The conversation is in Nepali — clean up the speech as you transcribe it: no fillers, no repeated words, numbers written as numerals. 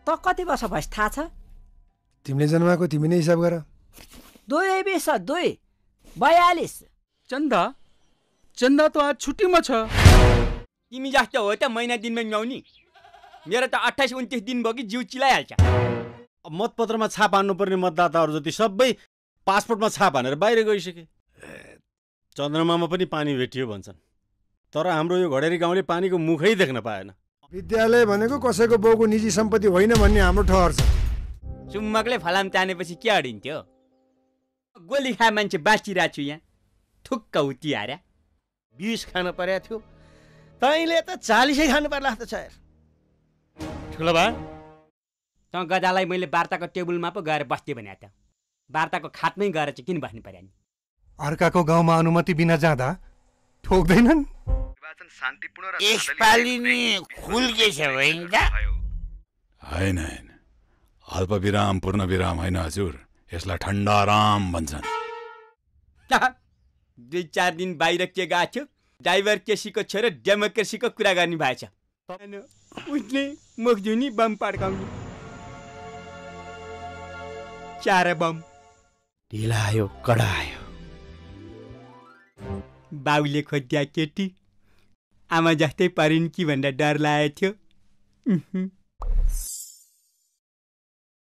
त कति वर्ष भएछ थाहा छ? तिमीले जन्माएको तिमी नै हिसाब गर। 42 चन्दा चन्दा त आज छुट्टीमा छ। तिमी जस्तो हो त महिना दिनमा न्याउनी। मेरो त 28-29 दिन भयो कि जिउ चिलाइहाल्छ। मतपत्रमा छाप हान्नुपर्ने मतदाताहरू जति सबै पासपोर्टमा छाप हानेर बाहिर गइसके। चन्द्रमामा पनि पानी भेटियो भन्छन्, तर हाम्रो यो घडेरी गाउँले पानीको मुखै देख्न पाएन। विद्यालय भनेको कसैको बाउको निजी सम्पत्ति होइन भन्ने हाम्रो ठहर छ। सुम्मकले फलाम तानेपछि के अडिन्थ्यो? गोली खा मान्छे बाँचिरहेको छु यहाँ, ठुक्क उतिहार। 20 खान परेको थियो, तैँले त 40 खानु पर्ला जस्तो छ यार। ठुलो बा त गजालाई मैले वार्ताको टेबलमा पो गएर बस्थे भने त वार्ताको खाटमै गएर चाहिँ किन बस्नु पर्यो नि? अर्काको गाउँमा अनुमति बिना जाँदा ठोक्दैनन्। यसपालि नि खुल्केछ होइन त? होइन होइन, अल्पविराम पूर्णविराम होइन हजुर, यसलाई ठण्डाराम भन्छन्। 2-4 दिन बाहिर के गएको थियो, ड्राइभर केसीको छोरो डेमोक्रेसीको कुरा गर्ने भएछ। उसले मुखजुनी बम पड्काउने, 4 बम ढिलायो कडायो। बाउले खोज्या केटी आमा जस्तै परिन् कि भनेर डर लागेको थियो।